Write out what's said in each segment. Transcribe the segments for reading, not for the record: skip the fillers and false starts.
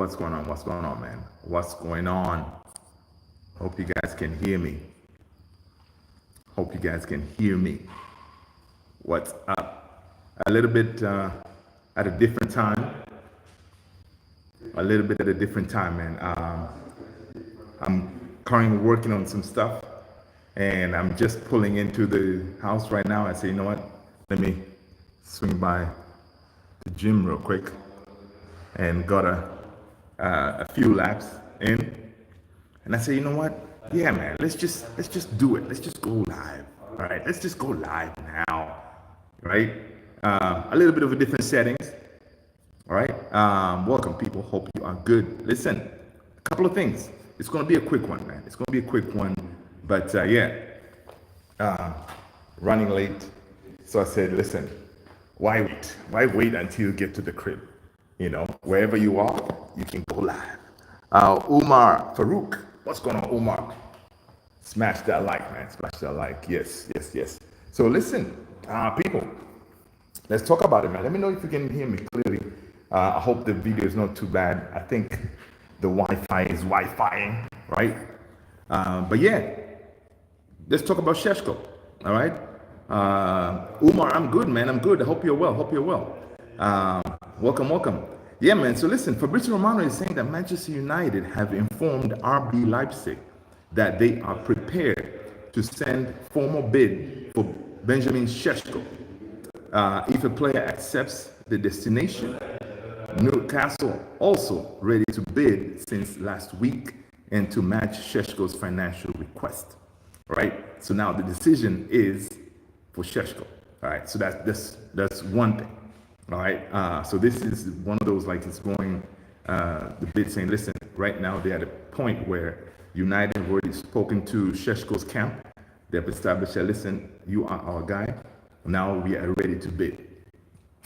what's going on? What's going on, man? What's going on? Hope you guys can hear me. Hope you guys can hear me. What's up? A little bit at a different time. A little bit at a different time, man. I'm currently working on some stuff, and I'm just pulling into the house right now. I say, you know what? Let me swing by the gym real quick, and got a few laps in. And I say, you know what? Yeah, man. Let's just do it. Let's just go live. All right. Let's just go live now. Right. A little bit of a different settings. All right. Welcome, people. Hope you are good. Listen, a couple of things. It's going to be a quick one, man. It's going to be a quick one. But running late. So I said, listen, why wait? Why wait until you get to the crib? You know, wherever you are, you can go live. Umar Farouk. What's going on, Umar? Smash that like, man. Smash that like. Yes, yes, yes. So listen, people, let's talk about it, man. Let me know if you can hear me clearly. I hope the video is not too bad. I think the Wi-Fi is Wi-Fiing, right? But yeah, let's talk about Shesho, all right? Umar, I'm good, man. I'm good. I hope you're well. Hope you're well. Welcome. Yeah, man. So listen, Fabrizio Romano is saying that Manchester United have informed RB Leipzig that they are prepared to send formal bid for Benjamin Shesho. If a player accepts the destination, Newcastle also ready to bid since last week and to match Sheshko's financial request. All right. So now the decision is for Shesho. All right. So that's one thing. All right. So this is one of those, like, it's going, the bid saying, listen, right now they're at a point where United have already spoken to Sheshko's camp. They've established that, listen, you are our guy. Now we are ready to bid.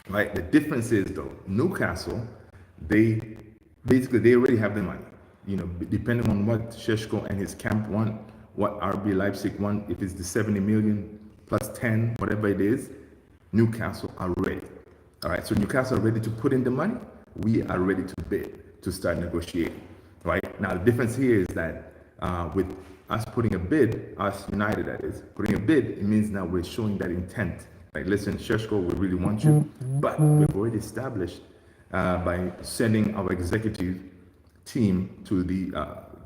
Right. The difference is, though, Newcastle, they already have the money. You know, depending on what Shesho and his camp want, what RB Leipzig want, if it's the 70 million plus 10, whatever it is, Newcastle are ready. All right. So Newcastle are ready to put in the money. We are ready to bid, to start negotiating. Right. Now, the difference here is that with us putting a bid, us United, that is, putting a bid, it means now we're showing that intent. Like, listen, Shesho, we really want you, but we've already established by sending our executive team to the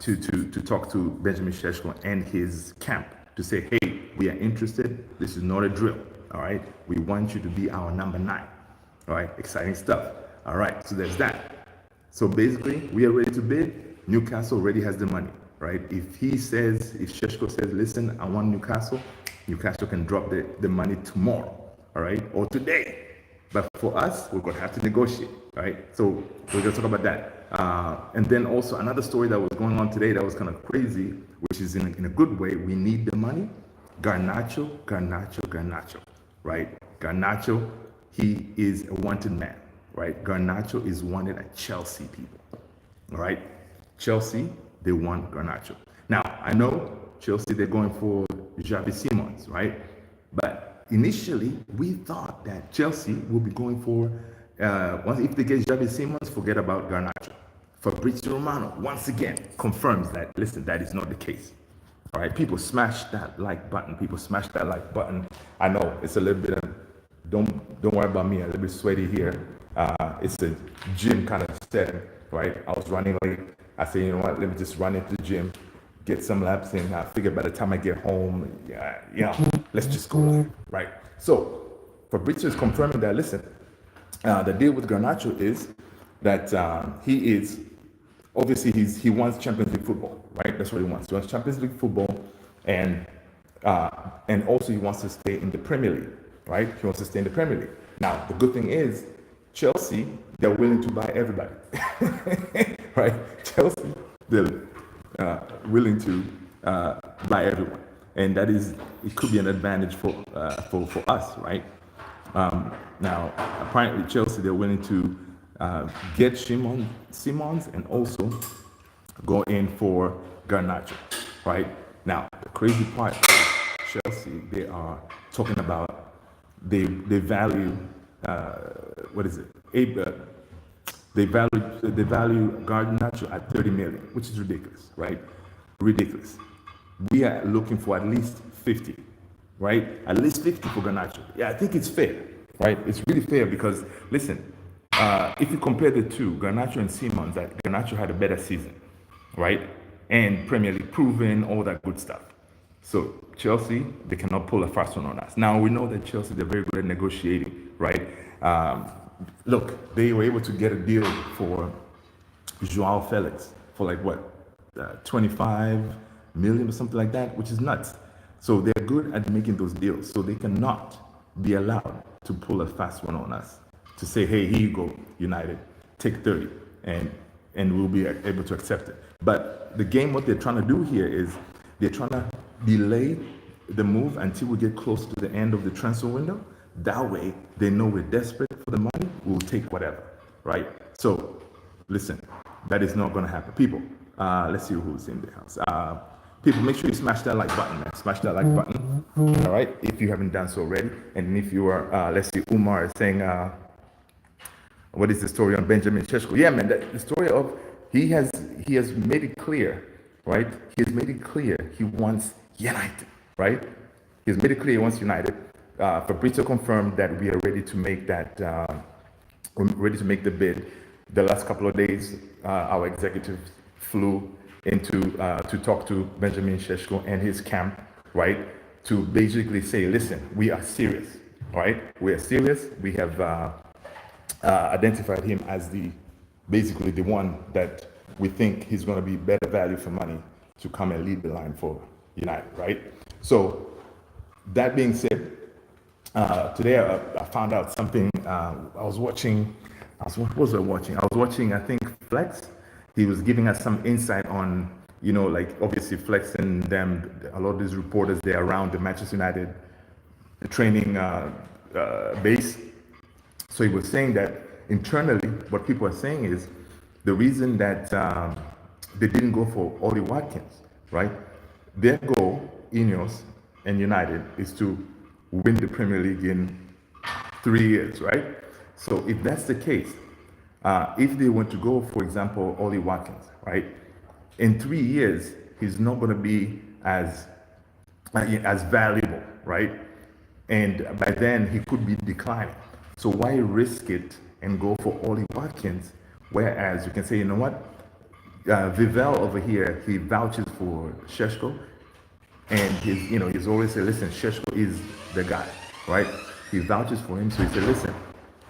to talk to Benjamin Shesho and his camp to say, hey, we are interested. This is not a drill. All right, we want you to be our number 9. All right, exciting stuff. All right, so there's that. So basically, we are ready to bid. Newcastle already has the money, right? If Shesho says, listen, I want Newcastle can drop the money tomorrow, all right, or today. But for us, we're going to have to negotiate, right? So we're going to talk about that. And then also another story that was going on today that was kind of crazy, which is in a good way. We need the money. Garnacho, right? Garnacho, he is a wanted man, right? Garnacho is wanted at Chelsea, people, all right? Chelsea, they want Garnacho. Now, I know Chelsea, they're going for Xavi Simons, right? But initially, we thought that Chelsea will be going for, if they get Xavi Simons, forget about Garnacho. Fabrizio Romano, once again, confirms that, listen, that is not the case. All right, people, smash that like button. I know it's a little bit of, don't worry about me, a little bit sweaty here. It's a gym kind of setting, right? I was running late. I said, you know what, let me just run into the gym, get some laps in. I figure by the time I get home, let's just go live, right? So Fabrizio is confirming that, listen, the deal with Garnacho is that he wants Champions League football, right? That's what he wants. He wants Champions League football, and also he wants to stay in the Premier League, right? He wants to stay in the Premier League. Now, the good thing is, Chelsea, they're willing to buy everybody, right? Chelsea, they're willing to buy everyone, and it could be an advantage for us, right? Now, apparently, Chelsea, they're willing to get Simons and also go in for Garnacho, right? Now, the crazy part is Chelsea, they are talking about they value what is it? They value Garnacho at 30 million, which is ridiculous, right? Ridiculous. We are looking for at least 50, right? At least 50 for Garnacho. Yeah, I think it's fair, right? It's really fair because, listen, if you compare the two, Garnacho and Simons, Garnacho had a better season, right? And Premier League proven, all that good stuff. So Chelsea, they cannot pull a fast one on us. Now we know that Chelsea, they're very good at negotiating, right? Look, they were able to get a deal for Joao Felix for like what, 25 million or something like that, which is nuts. So they're good at making those deals. So they cannot be allowed to pull a fast one on us. To say, hey, here you go, United, take 30, and we'll be able to accept it. But the game, what they're trying to do here is they're trying to delay the move until we get close to the end of the transfer window. That way, they know we're desperate for the money. We'll take whatever, right? So, listen, that is not going to happen. People, let's see who's in the house. People, make sure you smash that like button, man. Smash that like button, all right? If you haven't done so already. And if you are, let's see, Umar is saying, what is the story on Benjamin Shesho? Yeah, man, the story of, he has made it clear, right? He has made it clear he wants United, right? He has made it clear he wants United. Fabrizio confirmed that we are ready to make that, ready to make the bid. The last couple of days, our executive flew into to talk to Benjamin Shesho and his camp, right? To basically say, listen, we are serious, right? We are serious. We have identified him as basically the one that we think he's going to be better value for money to come and lead the line for United, right? So that being said, today I found out something. What was I watching? I was watching, I think, Flex. He was giving us some insight on, like obviously Flex and them, a lot of these reporters, they're around the Manchester United training base. So he was saying that internally, what people are saying is the reason that they didn't go for Ollie Watkins, right? Their goal, Ineos and United, is to win the Premier League in 3 years, right? So if that's the case, if they want to go, for example, Ollie Watkins, right? In 3 years, he's not going to be as valuable, right? And by then, he could be declining. So why risk it and go for Ollie Watkins? Whereas you can say, you know what? Vivel over here, he vouches for Shesho. And he's always said, listen, Shesho is the guy, right? He vouches for him. So he said, listen,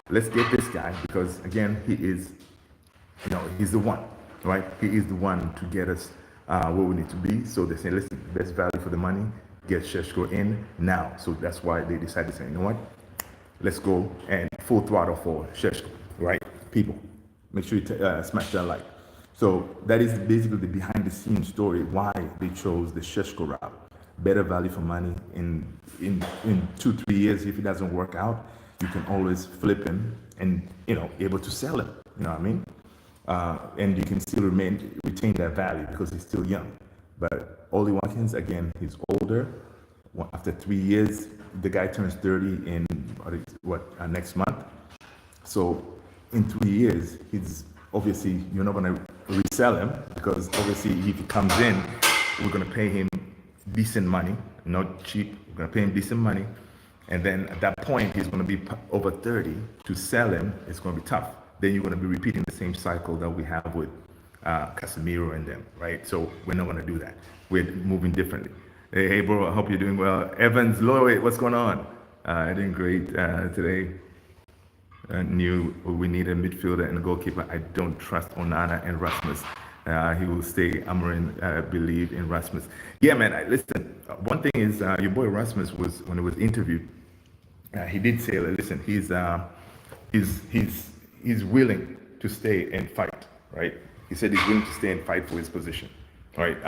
let's get this guy because, again, he is, he's the one, right? He is the one to get us where we need to be. So they say, listen, best value for the money, get Shesho in now. So that's why they decided to say, you know what? Let's go and full throttle for Shesho, right? People, make sure you smash that like. So that is basically the behind the scenes story why they chose the Shesho route. Better value for money in 2-3 years. If it doesn't work out, you can always flip him and able to sell him. You know what I mean? And you can still retain that value because he's still young. But Ollie Watkins, again, he's older. After 3 years, the guy turns 30 in next month. So in 3 years, he's obviously, you're not going to resell him because obviously if he comes in, we're going to pay him decent money, not cheap. We're going to pay him decent money. And then at that point, he's going to be over 30. To sell him, it's going to be tough. Then you're going to be repeating the same cycle that we have with Casemiro and them, right? So we're not going to do that. We're moving differently. Hey, bro, I hope you're doing well. Evans Lloyd, what's going on? I'm doing great today. We need a midfielder and a goalkeeper. I don't trust Onana and Rasmus. He will stay. Amorim believe in Rasmus. Yeah, man. Listen. One thing is, your boy Rasmus was when he was interviewed. He did say, listen, he's willing to stay and fight. Right? He said he's willing to stay and fight for his position. Right?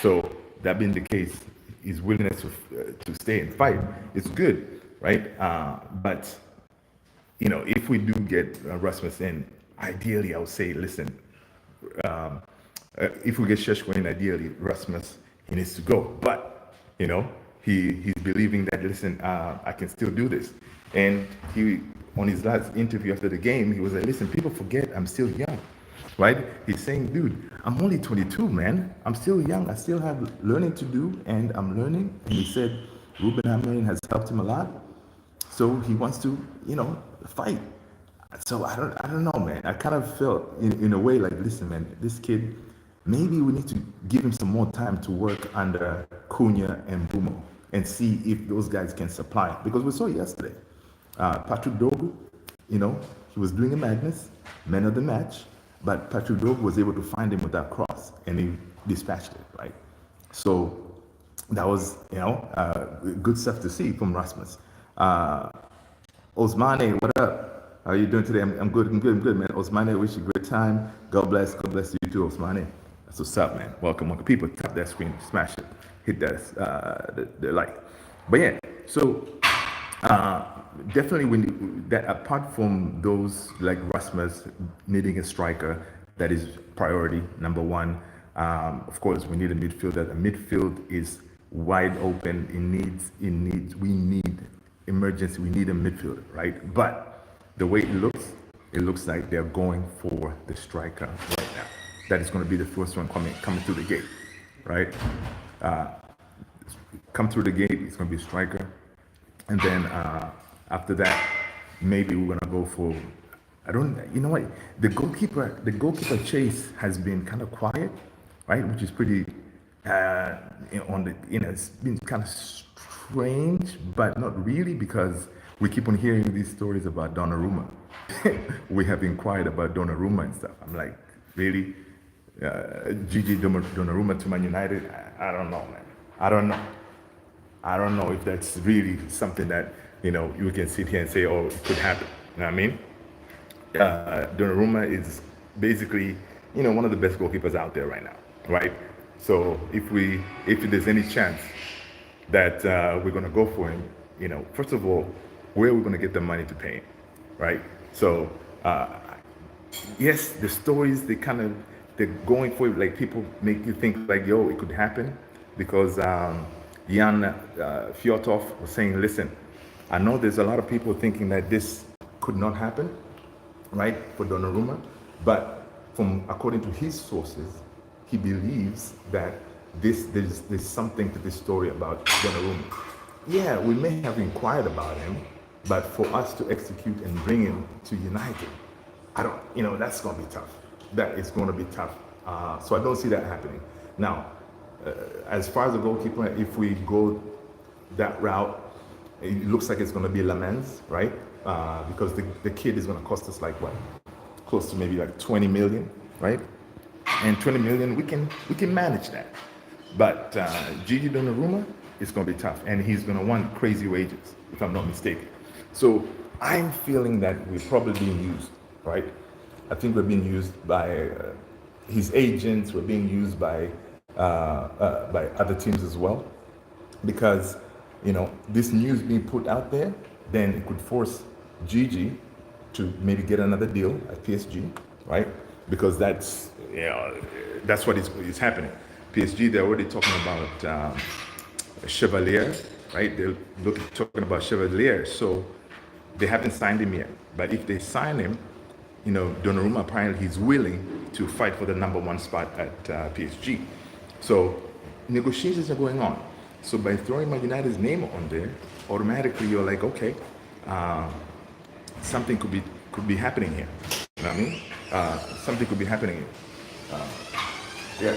So that being the case, his willingness to stay and fight is good. Right? But if we do get Rasmus in, ideally, I would say, listen. If we get Shesho in, ideally, Rasmus, he needs to go. But, he's believing that, listen, I can still do this. And he on his last interview after the game, he was like, listen, people forget I'm still young, right? He's saying, dude, I'm only 22, man. I'm still young. I still have learning to do, and I'm learning. And he said Ruben Amorim has helped him a lot. So he wants to, fight. So I don't know, man. I kind of felt in a way like, listen, man, this kid, maybe we need to give him some more time to work under Cunha and Bumo and see if those guys can supply. Because we saw yesterday, Patrick Dorgu, he was doing a madness, man of the match, but Patrick Dorgu was able to find him with that cross and he dispatched it, right? So that was, good stuff to see from Rasmus. Osmane, what up? How are you doing today? I'm good, man. Osmane, wish you a great time. God bless you too, Osmane. That's what's up, man. Welcome. People, tap that screen, smash it, hit that the like. But yeah, so definitely we need that. Apart from those like Rasmus needing a striker, that is priority number one. Of course, we need a midfielder. The midfield is wide open. We need emergency. We need a midfielder, right? But the way it looks like they're going for the striker right now. That is going to be the first one coming through the gate, right? Come through the gate, it's going to be a striker. And then after that, maybe we're going to go for, you know what? The goalkeeper chase has been kind of quiet, right? Which is pretty, it's been kind of strange, but not really, because we keep on hearing these stories about Donnarumma. We have inquired about Donnarumma and stuff. I'm like, really? Gigi Donnarumma to Man United? I don't know, man. I don't know if that's really something that, you can sit here and say, oh, it could happen. You know what I mean? Donnarumma is basically, one of the best goalkeepers out there right now, right? So if there's any chance that we're going to go for him, first of all, where are we going to get the money to pay him, right? So, yes, the stories, they're going for it, like people make you think like, yo, it could happen, because Jan Fjotov was saying, listen, I know there's a lot of people thinking that this could not happen, right, for Donnarumma, but according to his sources, he believes that there's something to this story about Donnarumma. Yeah, we may have inquired about him, but for us to execute and bring him to United, that's going to be tough. That is going to be tough. So I don't see that happening. Now, as far as the goalkeeper, if we go that route, it looks like it's going to be Lamens, right? Because the kid is going to cost us like what? Close to maybe like 20 million, right? And 20 million, we can manage that. But Gigi Donnarumma, it's going to be tough, and he's going to want crazy wages, if I'm not mistaken. So I'm feeling that we're probably being used, right? I think we're being used by his agents. We're being used by other teams as well, because this news being put out there, then it could force Gigi to maybe get another deal at PSG, right? Because that's what is happening. PSG, they're already talking about Chevalier, right? They're talking about Chevalier, so they haven't signed him yet. But if they sign him, Donnarumma apparently he's willing to fight for the number one spot at PSG. So negotiations are going on. So by throwing Man United's name on there, automatically you're like, okay, something could be happening here. You know what I mean? Something could be happening here. Yeah.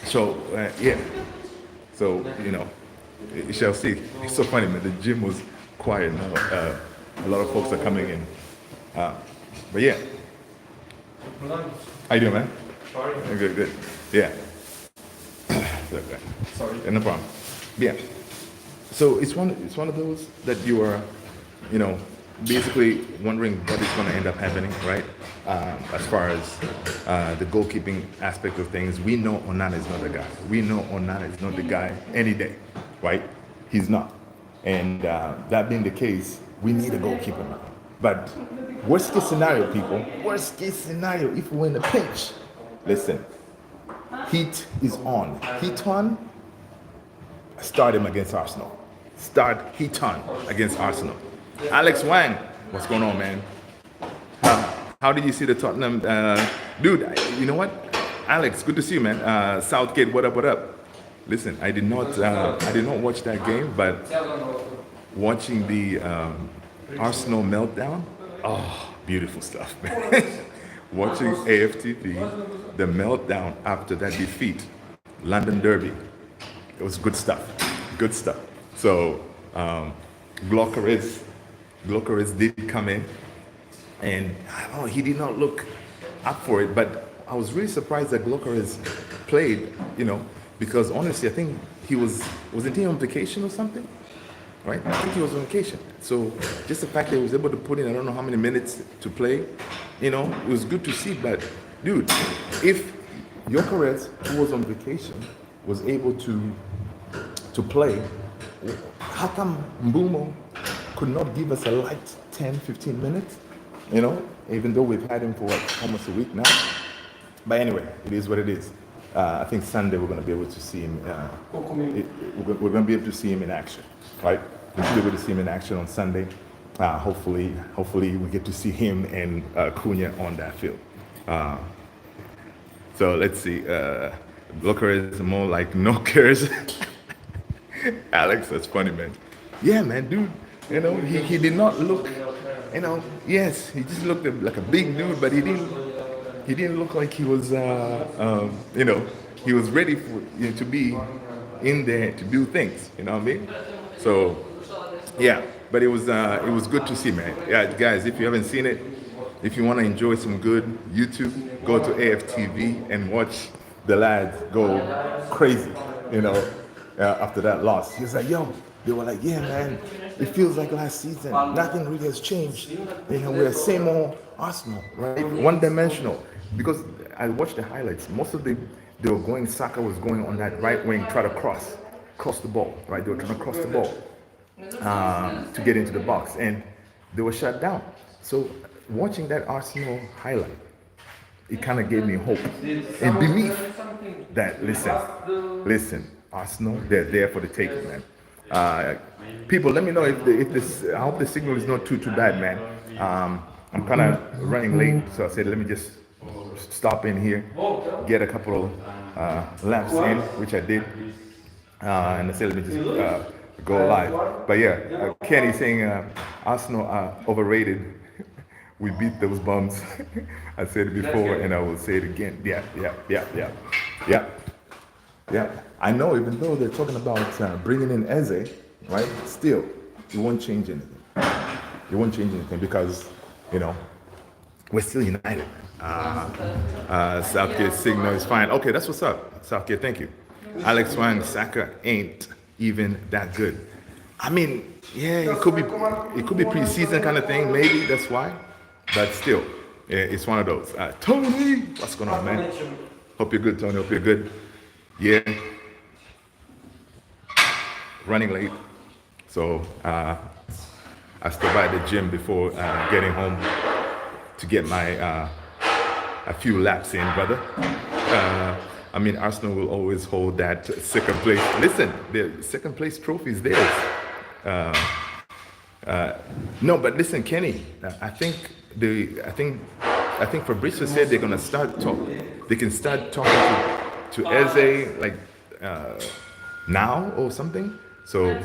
So yeah. So you shall see. It's so funny, man. The gym was quiet now. A lot of folks are coming in. But yeah. How you doing, man? Sorry. Good. Yeah. Okay. Sorry. Yeah, no problem. Yeah. So it's one of those that you are, basically wondering what is going to end up happening, right? As far as the goalkeeping aspect of things, we know Onana is not the guy. We know Onana is not the guy any day, right? He's not. And that being the case, we need a goalkeeper now. But worst case scenario, people, worst case scenario, if we're in a pinch, listen, heat is on. Heat on, start him against Arsenal. Start heat on against Arsenal. Alex Wang, What's going on, man? How did you see the Tottenham? Dude, you know what? Alex, good to see you, man. Southgate, what up, what up? Listen, I did not watch that game, but watching the Arsenal meltdown, oh, beautiful stuff, man. Watching AFTV, the meltdown after that defeat, London Derby, it was good stuff, good stuff. So, Glockers did come in, and I don't know, he did not look up for it, but I was really surprised that Glockers played, because honestly, I think wasn't he on vacation or something? Right? I think he was on vacation. So just the fact that he was able to put in, I don't know how many minutes to play, it was good to see. But dude, if Gyökeres, who was on vacation, was able to play, how come Mbeumo could not give us a light 10, 15 minutes? Even though we've had him for almost a week now. But anyway, it is what it is. I think Sunday we're going to be able to see him. We're going to be able to see him in action, right? We'll be able to see him in action on Sunday. Hopefully we get to see him and Cunha on that field. So let's see. Looker is more like no cares. Alex, that's funny, man. Yeah, man, dude. He did not look. Yes, he just looked like a big dude, but he didn't look like he was, he was ready for to be in there to do things. You know what I mean? So, yeah. But it was good to see, man. Yeah, guys, if you haven't seen it, if you want to enjoy some good YouTube, go to AFTV and watch the lads go crazy. After that loss, he was like, "Yo." They were like, "Yeah, man, it feels like last season. Nothing really has changed. We're the same old Arsenal, right? One-dimensional." Because I watched the highlights. Most of they were going. Saka was going on that right wing, try to cross the ball, right? They were trying to cross the ball to get into the box, and they were shut down. So watching that Arsenal highlight, it kind of gave me hope and belief that listen, Arsenal, they're there for the taking, man. People, let me know if this. I hope the signal is not too bad, man. I'm kind of running late, so I said let me just stop in here, get a couple of laps in, which I did, and I said let me just go live. But yeah, Kenny saying Arsenal are overrated. We beat those bums. I said it before, and I will say it again. Yeah. I know, even though they're talking about bringing in Eze, right? Still, it won't change anything. It won't change anything because, we're still united. Southgate signal is fine. Okay, that's what's up. Southgate, thank you. Alex Wang, Saka ain't even that good. I mean, yeah, it could be pre-season kind of thing. Maybe that's why. But still, yeah, it's one of those. Tony, what's going on, man? Hope you're good, Tony. Hope you're good. Yeah, running late, so I stopped by the gym before getting home to get my a few laps in, brother. Arsenal will always hold that second place. Listen, the second place trophy is theirs. No, but listen, Kenny, I think Fabrizio said they're gonna start talking. They can start talking to Eze now or something. So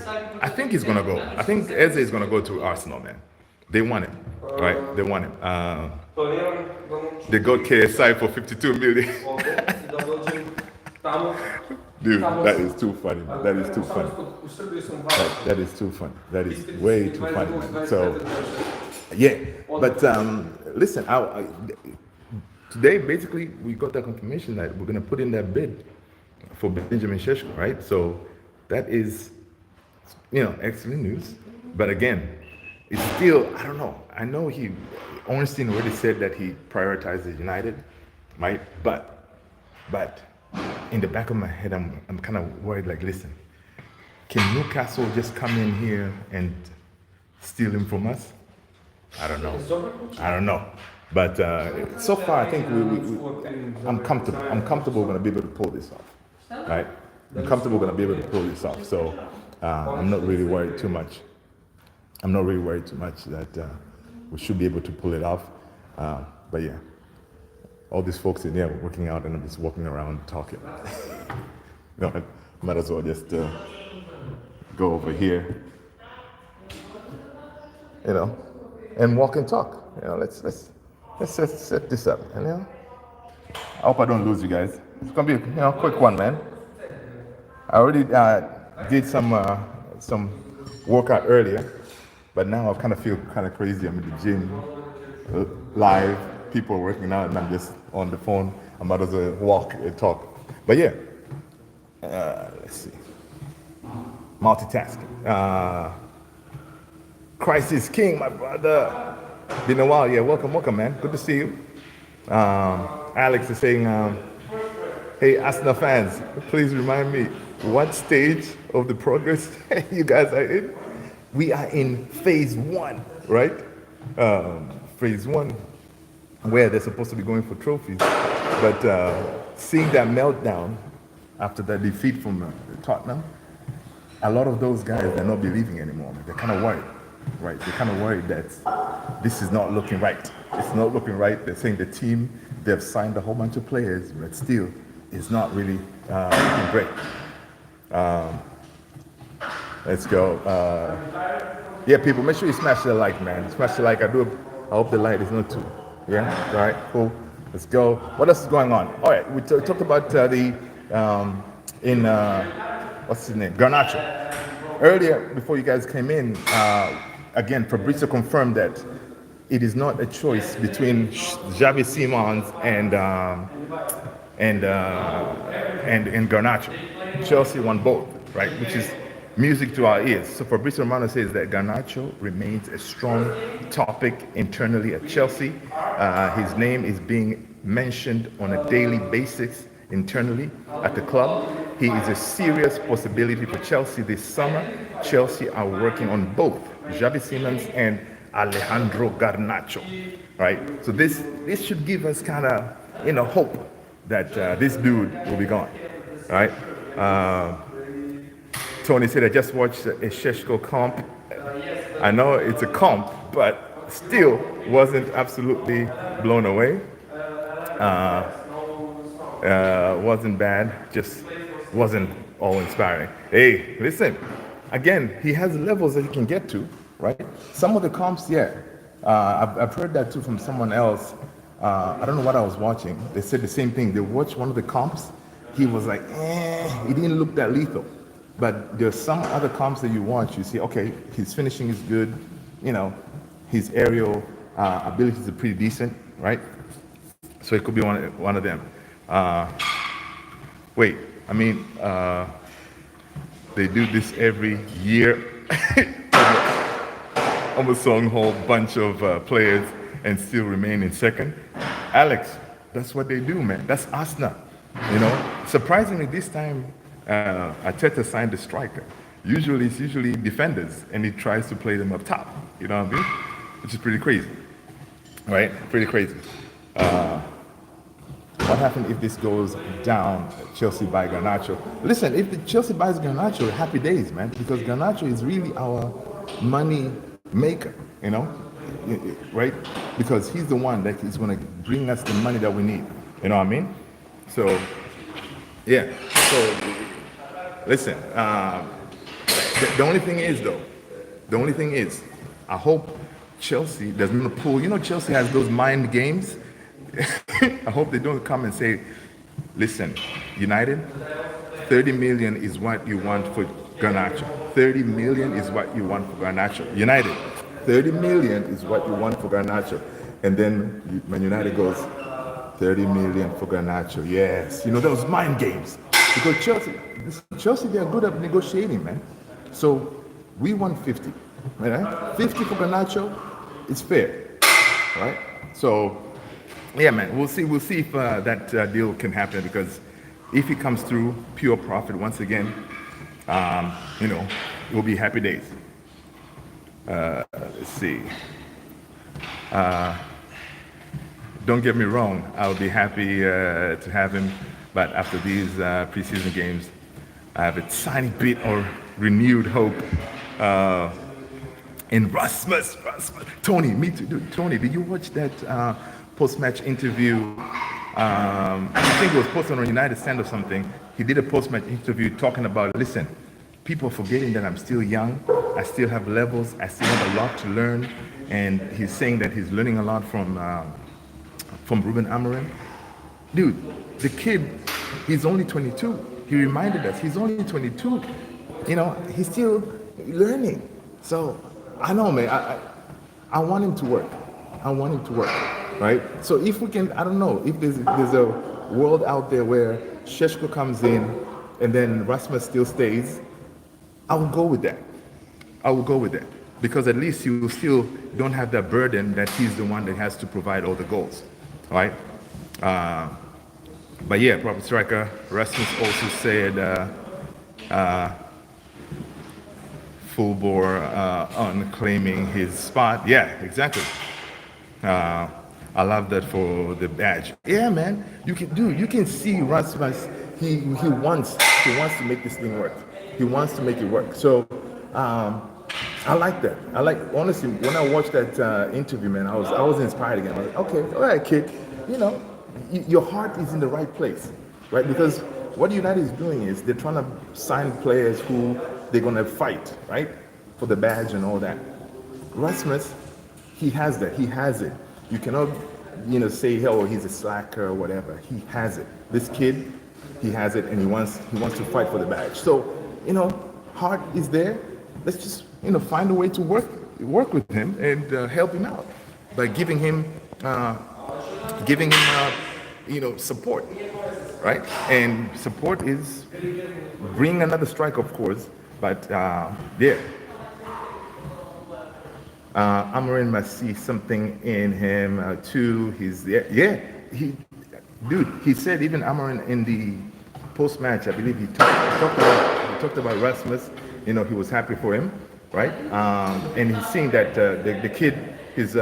I think he's gonna go. I think Eze is gonna go to Arsenal, man. They want him, right? They want him. They got KSI for 52 million. Dude, that is too funny, man. That is too funny. That is too funny. That is way too funny, man. So yeah, but listen, today, basically, we got that confirmation that we're going to put in that bid for Benjamin Shesho, right? So that is, excellent news. But again, it's still, I don't know. I know Ornstein already said that he prioritizes United, right? But in the back of my head, I'm kind of worried, like, listen, can Newcastle just come in here and steal him from us? I don't know. But so far, I think I'm comfortable. I'm comfortable going to be able to pull this off, right? I'm comfortable going to be able to pull this off. So I'm not really worried too much. I'm not really worried too much that we should be able to pull it off. But yeah, all these folks in there working out, and I'm just walking around talking. No, I might as well just go over here, and walk and talk. Let's set this up. And I hope I don't lose you guys. It's gonna be a quick one, man. I already did some workout earlier, but now I kind of feel kind of crazy. I'm in the gym, live, people working out, and I'm just on the phone. I'm about to walk and talk. But yeah, let's see. Multitasking. Christ is King, my brother. Been a while. Yeah, welcome, man. Good to see you. Alex is saying, hey, Arsenal fans, please remind me what stage of the progress you guys are in. We are in phase 1, right? Phase 1, where they're supposed to be going for trophies. But seeing that meltdown after that defeat from Tottenham, a lot of those guys are not believing anymore. They're kind of worried, right? They're kind of worried that this is not looking right. It's not looking right. They're saying the team, they've signed a whole bunch of players, but still, it's not really looking great. Let's go. Yeah, people, make sure you smash the like, man. Smash the like. I hope the light is not too. Yeah? All right, cool. Let's go. What else is going on? All right, we talked about what's his name? Garnacho. Earlier, before you guys came in, again, Fabrizio confirmed that it is not a choice between Xavi Simons and Garnacho. Chelsea won both, right? Which is music to our ears. So Fabrizio Romano says that Garnacho remains a strong topic internally at Chelsea. His name is being mentioned on a daily basis internally at the club. He is a serious possibility for Chelsea this summer. Chelsea are working on both Xavi Simons and Alejandro Garnacho, right? So this should give us kind of hope that this dude will be gone, right? Tony said, I just watched a Shesho comp. I know it's a comp, but still wasn't absolutely blown away. Wasn't bad, just wasn't all inspiring. Hey, listen, again, he has levels that he can get to, right? Some of the comps, yeah. I've heard that too from someone else. I don't know what I was watching. They said the same thing. They watched one of the comps. He was like, he didn't look that lethal. But there's some other comps that you watch, you see, okay, his finishing is good, his aerial abilities are pretty decent, right? So it could be one of them. They do this every year. Almost a whole bunch of players and still remain in second. Alex, that's what they do, man. That's Arsenal. Surprisingly, this time Arteta signed a striker. Usually, it's defenders, and he tries to play them up top. You know what I mean? Which is pretty crazy, right? Pretty crazy. What happens if this goes down? Chelsea buy Garnacho. Listen, if the Chelsea buys Garnacho, happy days, man, because Garnacho is really our money maker. Right? Because he's the one that is going to bring us the money that we need. You know what I mean? So, yeah. So, listen. The only thing is, I hope Chelsea doesn't pull. Chelsea has those mind games. I hope they don't come and say, listen, United, 30 million is what you want for Garnacho. 30 million is what you want for Garnacho. United, 30 million is what you want for Garnacho. And then when United goes, 30 million for Garnacho. Yes. Those mind games. Because Chelsea, they're good at negotiating, man. So we want 50, right? 50 for Garnacho, it's fair, right? So, yeah, man, we'll see if that deal can happen, because if he comes through pure profit once again, it will be happy days. Let's see. Don't get me wrong, I'll be happy to have him, but after these preseason games, I have a tiny bit of renewed hope And Rasmus, Tony, me too. Dude, Tony, did you watch that post-match interview? I think it was posted on United Stand or something. He did a post-match interview talking about, listen, people are forgetting that I'm still young. I still have levels. I still have a lot to learn. And he's saying that he's learning a lot from Ruben Amorim. Dude, the kid, he's only 22. He reminded us he's only 22. He's still learning. So I know, man. I want him to work. I want him to work, right? So if we can, I don't know, if there's a world out there where Shesho comes in and then Rasmus still stays, I will go with that. I will go with that. Because at least you still don't have that burden that he's the one that has to provide all the goals, right? But yeah, proper striker. Rasmus also said full bore on claiming his spot. Yeah, exactly. I love that for the badge. Yeah, man. You can see Rasmus. He wants to make this thing work. He wants to make it work. So I like that. Honestly, when I watched that interview, man, I was inspired again. I was like, okay, all right, kid. Your heart is in the right place, right? Because what United is doing is they're trying to sign players who they're going to fight, right? For the badge and all that. Rasmus, he has that. He has it. You cannot, say, oh, he's a slacker or whatever. He has it. This kid, he has it, and he wants to fight for the badge. So, heart is there. Let's just, find a way to work with him and help him out by giving him support, right? And support is bring another strike, of course, but yeah. Amorim must see something in him too. He said even Amorim in the post-match, I believe he talked about Rasmus. He was happy for him, right? And he's seeing that the kid is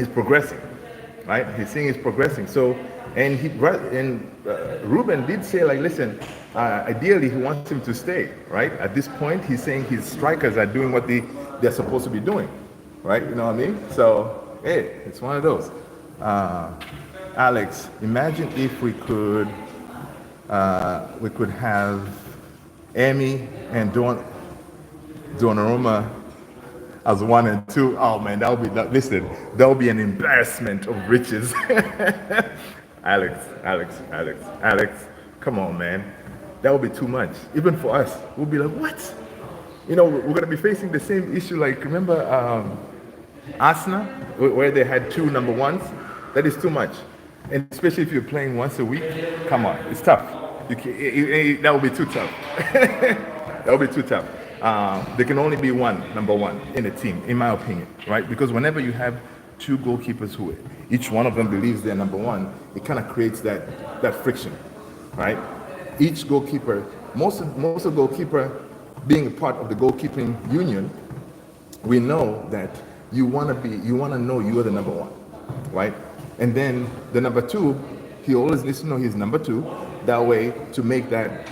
progressing, right? He's seeing he's progressing. So, and Ruben did say, like, listen, ideally he wants him to stay, right? At this point, he's saying his strikers are doing what they're supposed to be doing, right? You know what I mean? So, hey, it's one of those. Alex, imagine if we could have Emi and Donnarumma as 1 and 2. Oh man, that would be an embarrassment of riches. Alex, come on, man. That would be too much. Even for us, we'll be like, what? We're going to be facing the same issue. Like, remember Arsenal, where they had 2 number 1s? That is too much. And especially if you're playing once a week, come on, it's tough. That would be too tough. That would be too tough. There can only be one number 1 in a team, in my opinion, right? Because whenever you have 2 goalkeepers who each one of them believes they're number 1, it kind of creates that friction, right? Each goalkeeper, most of goalkeeper being a part of the goalkeeping union, we know that you want to know you are the number 1, right? And then the number 2, he always needs to know he's number 2. That way, to make that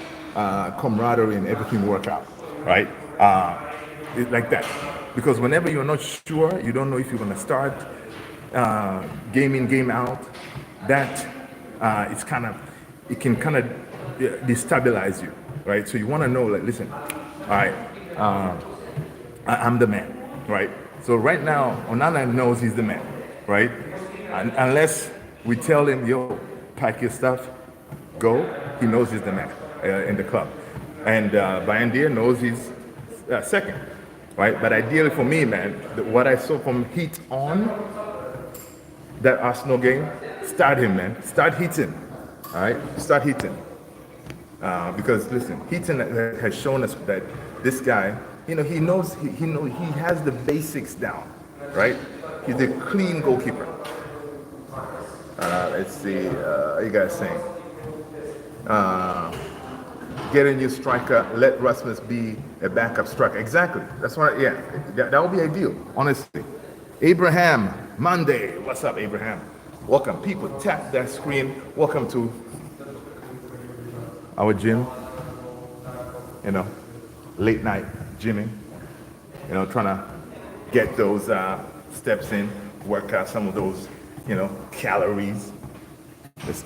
camaraderie and everything work out, right? Like that. Because whenever you're not sure, you don't know if you're going to start game in, game out, that it can kind of destabilize you, right? So you want to know, like, listen, all right, I'm the man, right? So right now, Onana knows he's the man, right? Unless we tell him, yo, pack your stuff, go, he knows he's the man in the club. And Bayandir knows he's second, right? But ideally for me, man, what I saw from Heat on, that Arsenal game, start him, man. Start Heaton, all right? Start Heaton. Because listen, Heaton has shown us that this guy, he knows, he has the basics down, right? He's a clean goalkeeper. Let's see, what you guys saying? Get a new striker, let Rasmus be a backup striker. Exactly. That's why, yeah, that would be ideal, honestly. Abraham, Monday. What's up, Abraham? Welcome. People, tap that screen. Welcome to our gym. Late night gymming. Trying to get those steps in, work out some of those, calories. Let's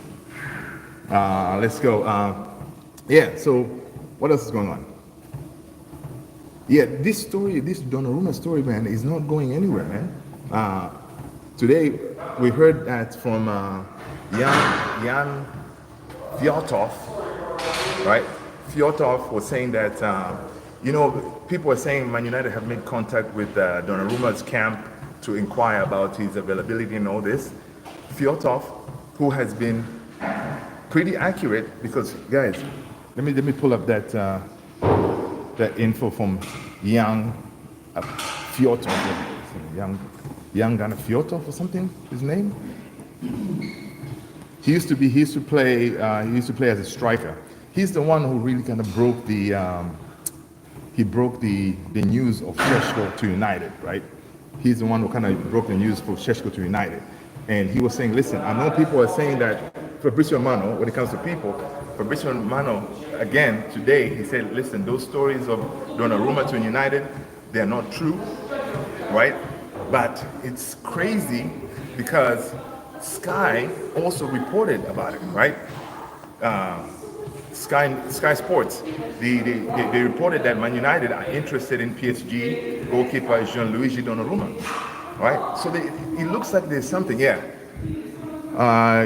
go. Yeah, so what else is going on? Yeah, this Donnarumma story, man, is not going anywhere, man. Today, we heard that from Jan Fjotov, right? Fjotov was saying that, people are saying Man United have made contact with Donnarumma's camp to inquire about his availability and all this. Fjotov, who has been pretty accurate, because guys, let me pull up that info from Jan Fjotov, Jan Garnacho or something. His name. He used to play as a striker. He's the one who really kind of broke the news of Shesho to United, right? He's the one who kind of broke the news for Shesho to United. And he was saying, listen, I know people are saying that Fabrizio Romano, when it comes to people, Fabrizio Romano, again, today, he said, listen, those stories of Donnarumma to United, they're not true, right? But it's crazy because Sky also reported about it, right? Sky Sports, they reported that Man United are interested in PSG goalkeeper Gianluigi Donnarumma, right? So it looks like there's something, yeah.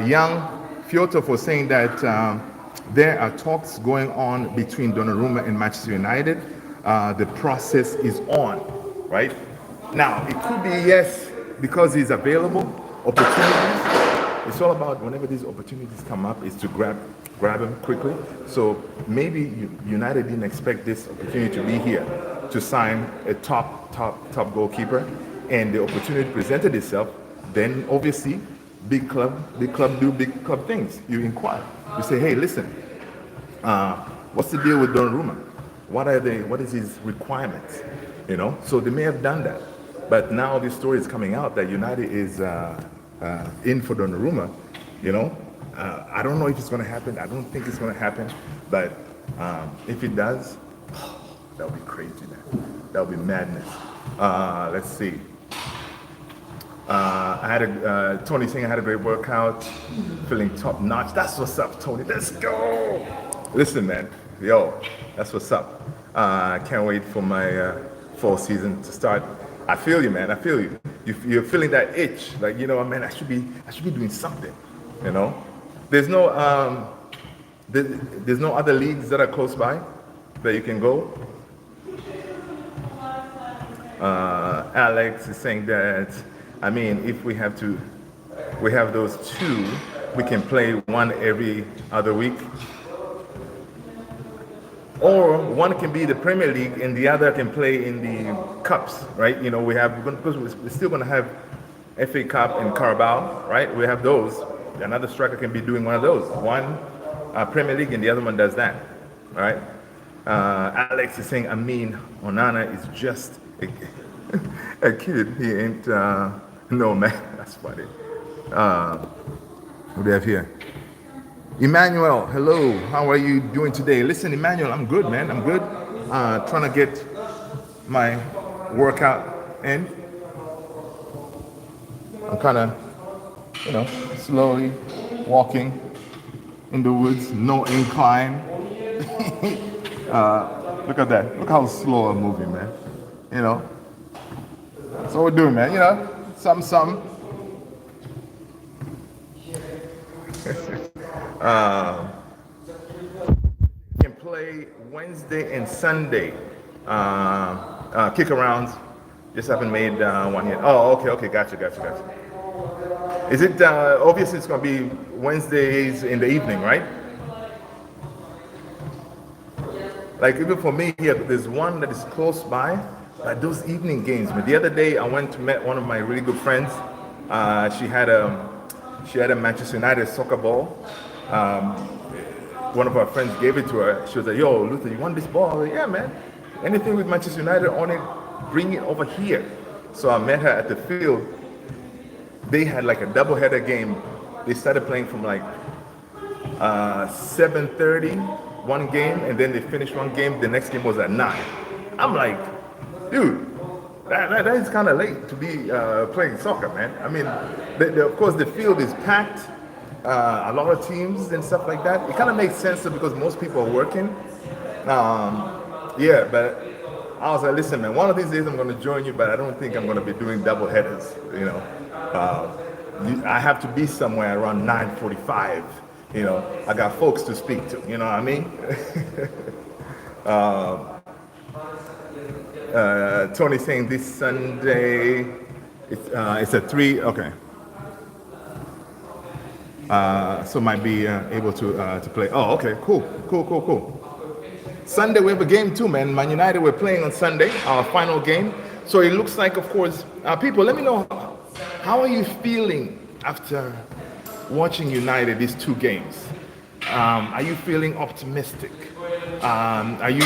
Young Fjotov was saying that there are talks going on between Donnarumma and Manchester United. The process is on, right? Now, it could be, yes, because he's available, opportunities. It's all about whenever these opportunities come up is to grab him quickly. So maybe United didn't expect this opportunity to be here to sign a top goalkeeper, and the opportunity presented itself. Then obviously, big club do big club things. You inquire. You say, hey, listen, what's the deal with Donnarumma? What is his requirements? So they may have done that. But now this story is coming out that United is in for Donnarumma. I don't know if it's going to happen. I don't think it's going to happen. But if it does, that would be crazy, man. That would be madness. Let's see. Tony saying I had a great workout, feeling top notch. That's what's up, Tony. Let's go. Listen, man. Yo, that's what's up. Can't wait for my fall season to start. I feel you, man. I feel you. You're feeling that itch, like man. I should be doing something. There's no other leagues that are close by that you can go. Alex is saying that. I mean, if we have those two, we can play one every other week. Or one can be the Premier League and the other can play in the cups, right? Because we're still going to have FA Cup and Carabao, right? We have those. Another striker can be doing one of those. One Premier League and the other one does that, right? Alex is saying, Onana is just a kid. He ain't, no, man, that's funny. What do we have here? Emmanuel, hello. How are you doing today? Listen, Emmanuel, I'm good, man. I'm good. Trying to get my workout in. I'm kind of, slowly walking in the woods. No incline. Look at that. Look how slow I'm moving, man. That's what we're doing, man. Something. Can play Wednesday and Sunday. Kick arounds. Just haven't made one yet. Oh, okay. Gotcha. Is it obviously it's gonna be Wednesdays in the evening, right? Like even for me here, there's one that is close by. Those evening games. But the other day I went to meet one of my really good friends. She had a Manchester United soccer ball. One of our friends gave it to her. She was like, yo, Luther, you want this ball? I was like, yeah, man. Anything with Manchester United on it, bring it over here. So I met her at the field. They had like a double-header game. They started playing from like 7:30, one game, and then they finished one game. The next game was at 9. I'm like, dude, that is kind of late to be playing soccer, man. I mean, of course, the field is packed. A lot of teams and stuff like that. It kind of makes sense because most people are working. Yeah, but I was like, listen, man, one of these days I'm going to join you, but I don't think I'm going to be doing double headers. You know, I have to be somewhere around 9:45. You know, I got folks to speak to. You know what I mean? Tony saying this Sunday, it's at 3. Okay. So might be able to play. Oh, okay, cool. Sunday we have a game too, man. Man United we're playing on Sunday, our final game. So it looks like, of course, people, let me know, how are you feeling after watching United these 2 games? Are you feeling optimistic? Are you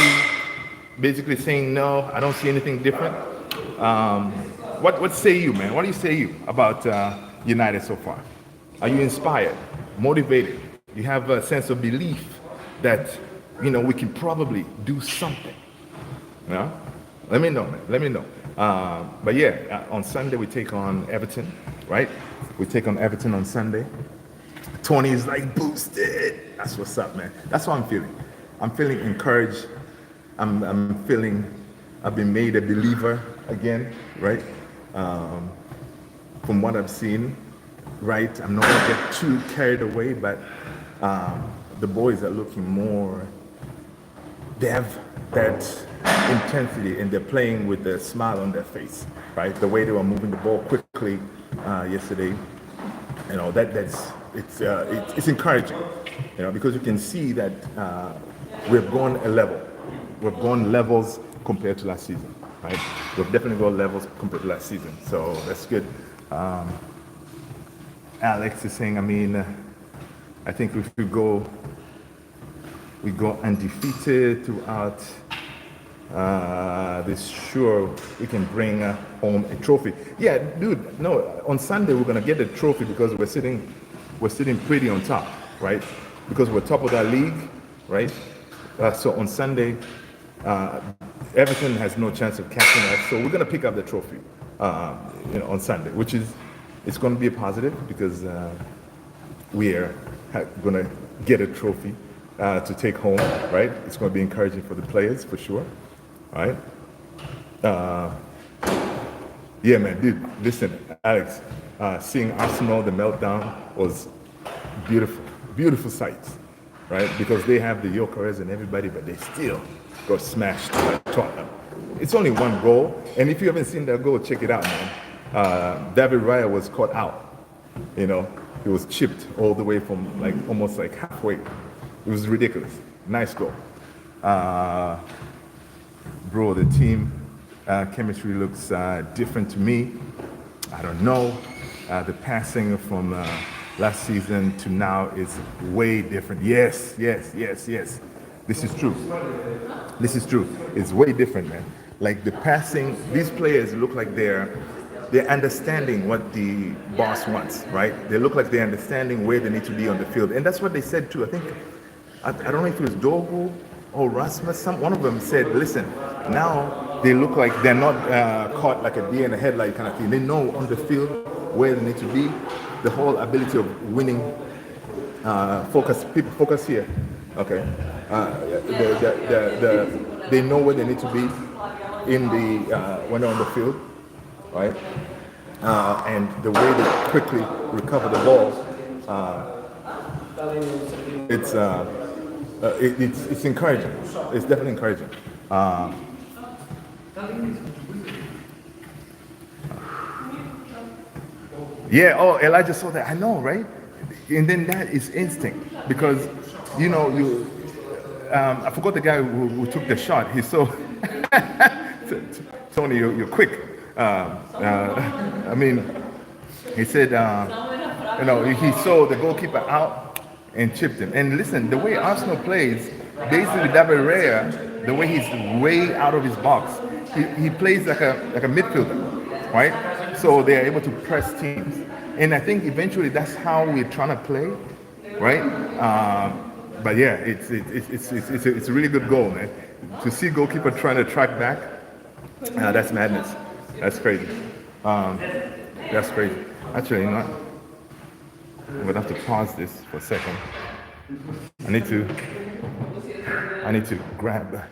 basically saying, no, I don't see anything different? What say you, man? What do you say about United so far? Are you inspired, motivated? You have a sense of belief that, you know, we can probably do something? Yeah? Let me know, man. Let me know. But yeah, on Sunday we take on Everton, right? We take on Everton on Sunday. Tony is like boosted. That's what's up, man. That's what I'm feeling. I'm feeling encouraged. I'm feeling I've been made a believer again, right? From what I've seen. Right, I'm not gonna get too carried away, but the boys are looking more. They have that intensity, and they're playing with a smile on their face. Right, the way they were moving the ball quickly yesterday, you know, it's encouraging. You know, because you can see that we've gone a level. We've gone levels compared to last season. Right, we've definitely gone levels compared to last season. So that's good. Alex is saying, I mean, I think if we go undefeated throughout this, sure we can bring home a trophy. Yeah, dude, no, on Sunday we're gonna get a trophy because we're sitting pretty on top, right? Because we're top of that league, right? So on Sunday, Everton has no chance of catching us, so we're gonna pick up the trophy, you know, on Sunday, which is. It's going to be a positive because we are going to get a trophy to take home, right? It's going to be encouraging for the players, for sure, right? Yeah, man, dude, listen, Alex, seeing Arsenal, the meltdown was beautiful, beautiful sights, right? Because they have the Jokeres and everybody, but they still got smashed by Tottenham. It's only 1 goal, and if you haven't seen that goal, check it out, man. David Raya was caught out. You know, he was chipped all the way from almost halfway. It was ridiculous. Nice goal. Bro, the team chemistry looks different to me. I don't know. The passing from last season to now is way different. Yes. This is true. It's way different, man. Like the passing, these players look like they're understanding what the boss wants, right? They look like they're understanding where they need to be on the field. And that's what they said too. I think, I don't know if it was Dorgu or Rasmus, one of them said, listen, now they look like they're not caught like a deer in a headlight kind of thing. They know on the field where they need to be. The whole ability of winning, people focus here, okay? They know where they need to be when they're on the field. Right, and the way they quickly recover the ball, it's encouraging. It's definitely encouraging. Yeah. Oh, Elijah saw that. I know, right? And then that is instinct because, you know, I forgot the guy who took the shot. He's so Tony, you're quick. I mean, he said, you know, he saw the goalkeeper out and chipped him. And listen, the way Arsenal plays, basically David Raya, the way he's way out of his box, he plays like a midfielder, right? So they are able to press teams. And I think eventually that's how we're trying to play, right? But yeah, it's a really good goal, man. To see goalkeeper trying to track back, that's madness. That's crazy. Um, that's crazy. Actually, you know what? I'm gonna have to pause this for a second. I need to. I need to grab.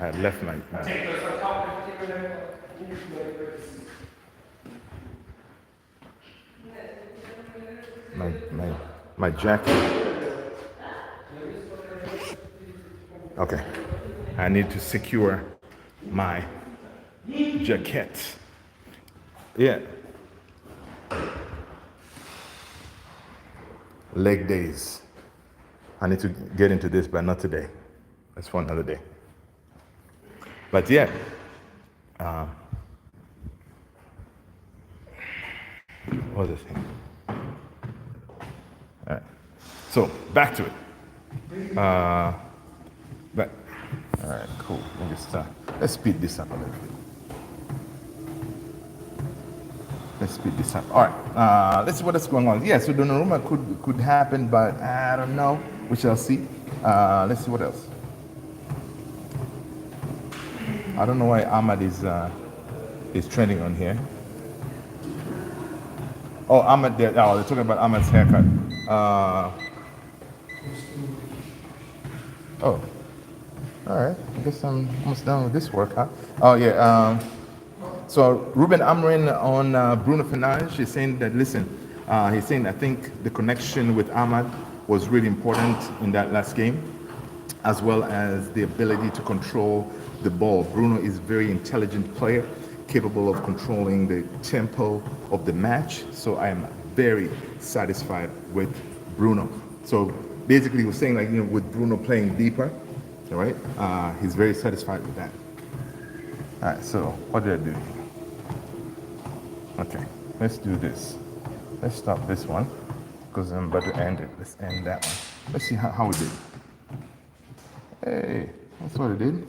I had left my jacket. Okay. I need to secure my jacket. Yeah. Leg days. I need to get into this, but not today. That's for another day. But yeah. What was the thing? All right. So back to it. But all right, cool. Let's speed this up a little bit. Let's speed this up. All right. Let's see what's going on. Yeah. So Donnarumma could happen, but I don't know. We shall see. Let's see what else. I don't know why Ahmad is trending on here. Oh, Ahmad. They're talking about Ahmad's haircut. Oh. All right, I guess I'm almost done with this workout. Oh yeah, so Ruben Amrin on Bruno Fernandes is saying that, listen, he's saying, I think the connection with Ahmad was really important in that last game, as well as the ability to control the ball. Bruno is a very intelligent player, capable of controlling the tempo of the match, so I am very satisfied with Bruno. So basically he was saying, like, you know, with Bruno playing deeper, all right, he's very satisfied with that. All right, so what did I do? Okay, let's do this. Let's stop this one because I'm about to end it. Let's end that one. Let's see how it did. Hey, that's what it did.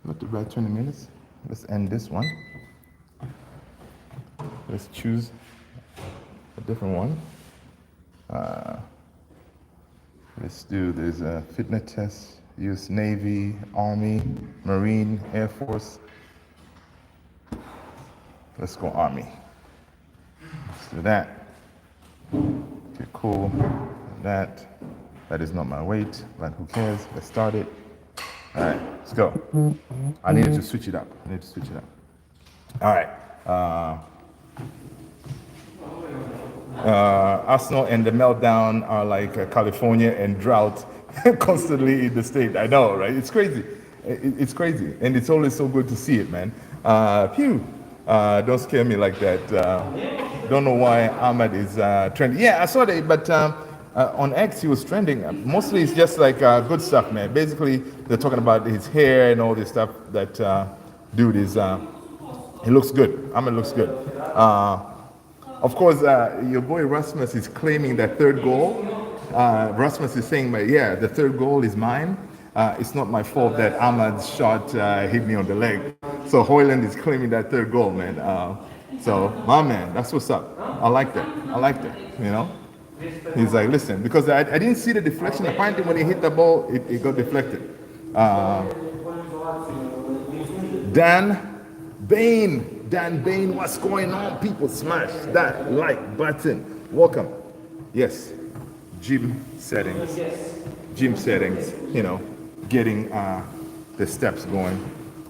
Not about 20 minutes. Let's end this one. Let's choose a different one. Let's do, there's a fitness test. Use Navy, Army, Marine, Air Force. Let's go Army. Let's do that. Okay, cool. That is not my weight, but who cares? Let's start it. All right, let's go. I needed to switch it up. All right. Arsenal and the meltdown are like California and drought constantly in the state. I know, right? It's crazy. It's crazy. And it's always so good to see it, man. Don't scare me like that. Don't know why Ahmad is trending. Yeah, I saw that, but on X he was trending. Mostly it's just like good stuff, man. Basically, they're talking about his hair and all this stuff that dude is, he looks good. Ahmad looks good. Of course, your boy Rasmus is claiming that third goal. Rasmus is saying, yeah, the third goal is mine. It's not my fault that Ahmad's shot hit me on the leg. So Hojlund is claiming that third goal, man. So, my man, that's what's up. I like that, you know? He's like, listen, because I didn't see the deflection. Apparently when he hit the ball, it got deflected. Dan Bain, what's going on? People, smash that like button. Welcome. Yes, gym settings, you know, getting the steps going.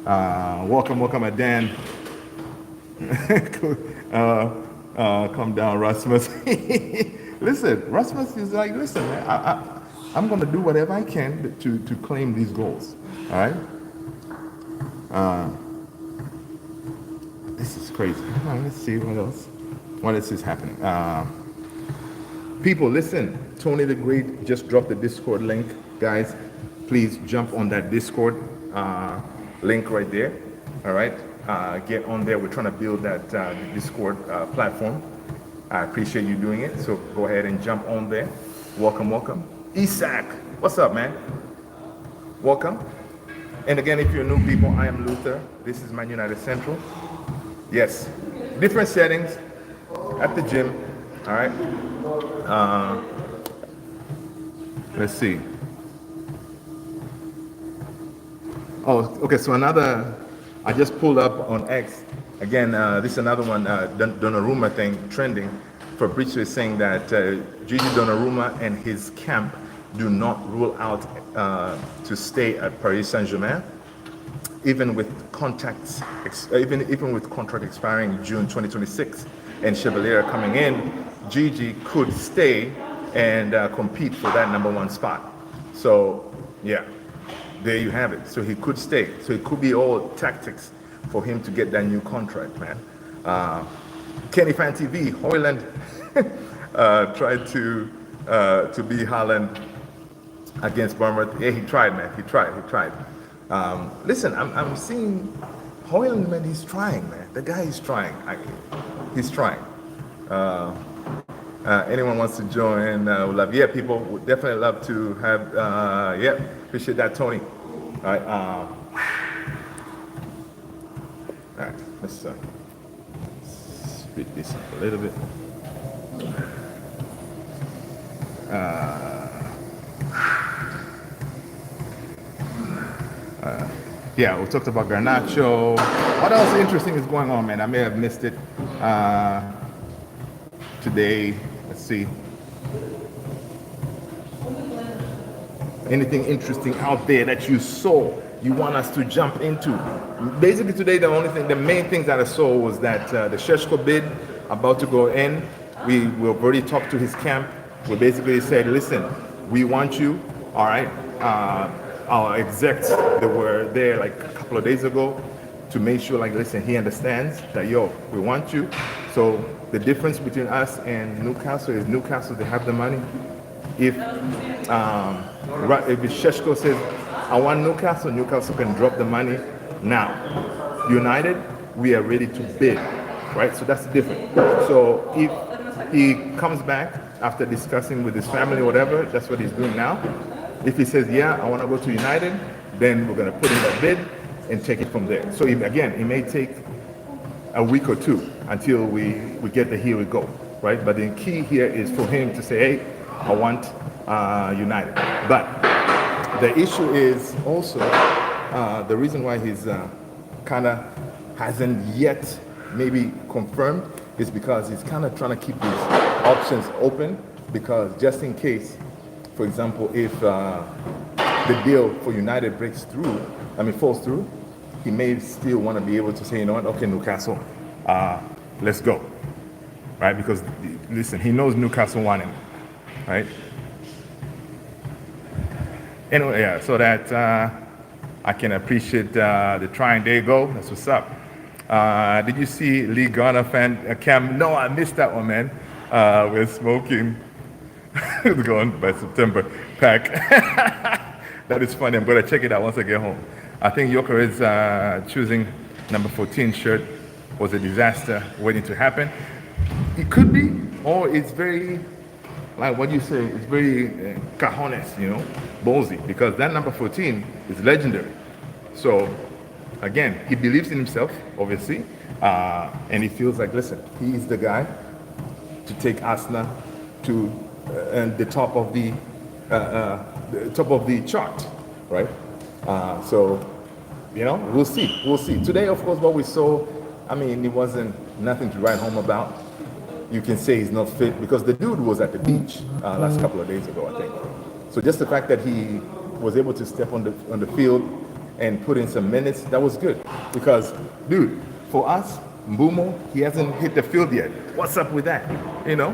Welcome, Dan. Come down, Rasmus. Listen, Rasmus is like, listen, man, I'm going to do whatever I can to claim these goals. All right? This is crazy. Let's see what else. What else is happening? People, listen. Tony the Great just dropped the Discord link. Guys, please jump on that Discord link right there. All right? Get on there. We're trying to build that Discord platform. I appreciate you doing it. So go ahead and jump on there. Welcome. Isaac, what's up, man? Welcome. And again, if you're new people, I am Luther. This is Man United Central. Yes, different settings at the gym. All right. Let's see. Oh, okay. So another I just pulled up on X. Again, this is another one, Donnarumma thing trending. Fabrizio is saying that Gigi Donnarumma and his camp do not rule out to stay at Paris Saint-Germain, even with even with contract expiring June 2026 and Chevalier coming in. Gigi could stay and compete for that #1 spot. So yeah, there you have it. So he could stay. So it could be all tactics for him to get that new contract, man. Kenny Fan TV, Hojlund tried to be Haaland against Bournemouth. Yeah, he tried, man. He tried. Listen, I'm seeing Hojlund, man. He's trying, man. The guy is trying. He's trying. Anyone wants to join? Would love. Yeah, people would definitely love to have. Yeah, appreciate that, Tony. All right. All right. Let's speed this up a little bit. Yeah, we talked about Garnacho. What else interesting is going on, man? I may have missed it today. Let's see. Anything interesting out there that you saw you want us to jump into? Basically today, the main thing that I saw was that the Shesho bid about to go in. We've already talked to his camp. We basically said, listen, we want you, all right? Our execs that were there like a couple of days ago to make sure, like, listen, he understands that, yo, we want you. So the difference between us and Newcastle is Newcastle, they have the money. If Shesho says, I want Newcastle, Newcastle can drop the money now. United, we are ready to bid, right? So that's the difference. So if he comes back after discussing with his family or whatever, that's what he's doing now. If he says, yeah, I want to go to United, then we're going to put in that bid and take it from there. So again, it may take a week or two until we get the here we go, right? But the key here is for him to say, hey, I want United. But the issue is also the reason why he's kind of hasn't yet maybe confirmed is because he's kind of trying to keep his options open, because just in case, for example, if the deal for United falls through, he may still want to be able to say, you know what, okay, Newcastle, let's go, right? Because listen, he knows Newcastle want him, right? Anyway, yeah, so that I can appreciate the trying. There you go. That's what's up. Did you see Lee Garner fan Cam? No, I missed that one, man. We're smoking. It's going by September pack. That is funny. I'm going to check it out once I get home. I think Yoker is choosing number 14 shirt was a disaster waiting to happen. It could be, or it's very, like what you say, it's very cajones, you know, ballsy, because that number 14 is legendary. So again, he believes in himself, obviously, and he feels like, listen, he's the guy to take Arsenal to the top of the chart, right? So, you know, we'll see. Today, of course, what we saw, I mean, it wasn't nothing to write home about. You can say he's not fit because the dude was at the beach last couple of days ago, I think. So just the fact that he was able to step on the field and put in some minutes, that was good. Because, dude, for us, Mbeumo, he hasn't hit the field yet. What's up with that? You know,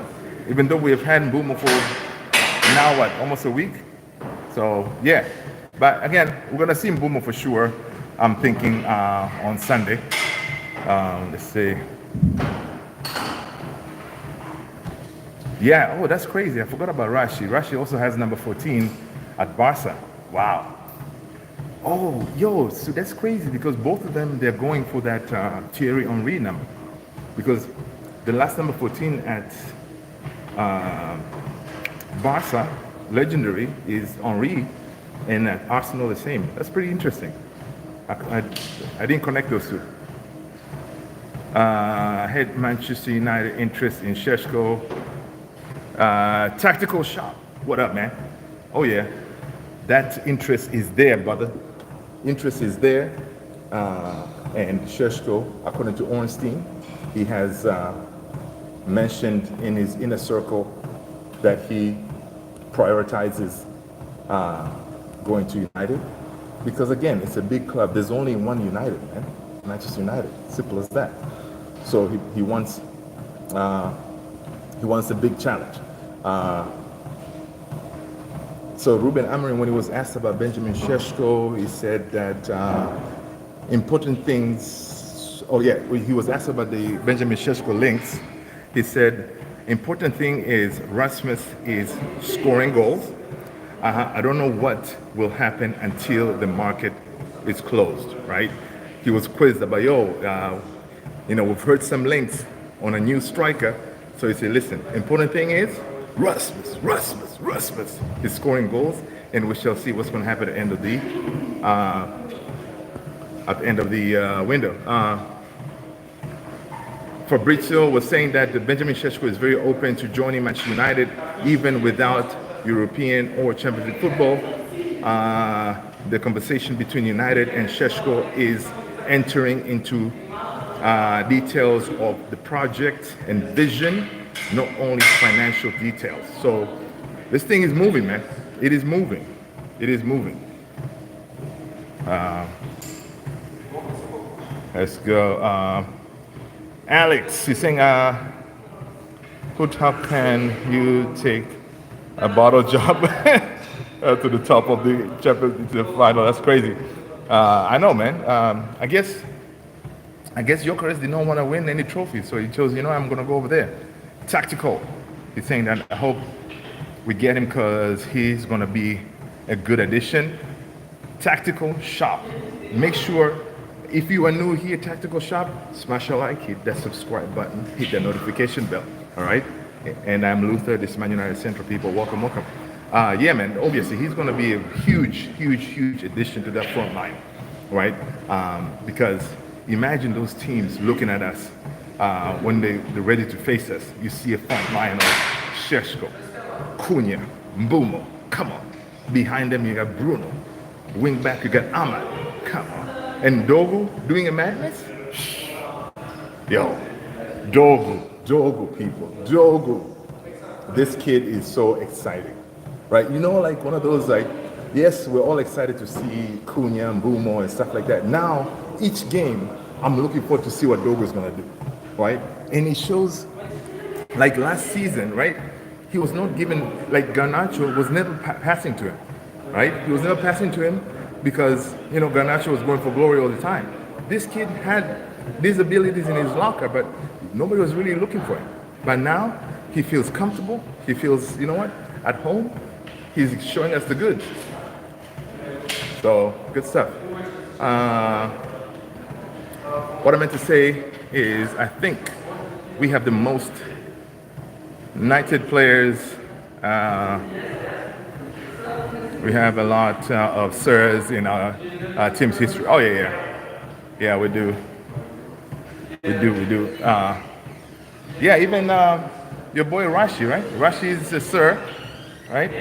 even though we have had Mbeumo for now, what, almost a week? So, yeah. But again, we're going to see Mbeumo for sure, I'm thinking, on Sunday. Let's see. Yeah, oh, that's crazy. I forgot about Rashi. Rashi also has number 14 at Barca. Wow. Oh, yo, so that's crazy because both of them, they're going for that Thierry Henry number. Because the last number 14 at Barca, legendary, is Henry, and at Arsenal the same. That's pretty interesting. I didn't connect those two. Had Manchester United interest in Shesho. Tactical shop. What up, man? Oh yeah, that interest is there, brother. Interest is there. And Shesho, according to Ornstein, he has mentioned in his inner circle that he prioritizes going to United. Because again, it's a big club. There's only one United, man. Manchester United. Simple as that. So he wants a big challenge. So Ruben Amorim, when he was asked about Benjamin Shesho, he said that important things. Oh yeah, he was asked about the Benjamin Shesho links. He said important thing is Rasmus is scoring goals. I don't know what will happen until the market is closed, right? He was quizzed about, we've heard some links on a new striker. So he said, listen, important thing is Rasmus is scoring goals, and we shall see what's going to happen at the end of the window. Fabrizio was saying that Benjamin Shesho is very open to joining Manchester United, even without European or Champions League football. The conversation between United and Shesho is entering into details of the project and vision, not only financial details. So this thing is moving, man. It is moving. It is moving. Let's go. Alex, he's saying, how can you take a bottle job to the top of the Champions League final? That's crazy. I know, man. I guess Jokeres did not want to win any trophy, so he chose, I'm going to go over there. Tactical. He's saying that I hope we get him because he's going to be a good addition. Tactical Shop. Make sure, if you are new here, Tactical Shop, smash a like, hit that subscribe button, hit the notification bell, all right? And I'm Luther, this Man United Central people. Welcome. Yeah, man, obviously, he's going to be a huge addition to that front line, right? Because imagine those teams looking at us when they're ready to face us. You see a front line of Shesho, Cunha, Mbeumo, come on. Behind them, you got Bruno. Wing back, you got Ahmad, come on. And Dorgu doing a madness? Yo, Dorgu people, Dorgu. This kid is so exciting, right? Like one of those, like, yes, we're all excited to see Cunha and Mbeumo and stuff like that. Now, each game, I'm looking forward to see what Dorgu is going to do, right? And he shows, like last season, right? He was not given, like Garnacho was never passing to him, right? He was never passing to him because, Garnacho was going for glory all the time. This kid had these abilities in his locker, but nobody was really looking for him. But now, he feels comfortable. He feels, at home. He's showing us the goods. So, good stuff. What I meant to say is, I think we have the most United players. We have a lot of sirs in our team's history. Oh, yeah, we do. Yeah, even your boy Rashi, right? Rashi is a sir, right?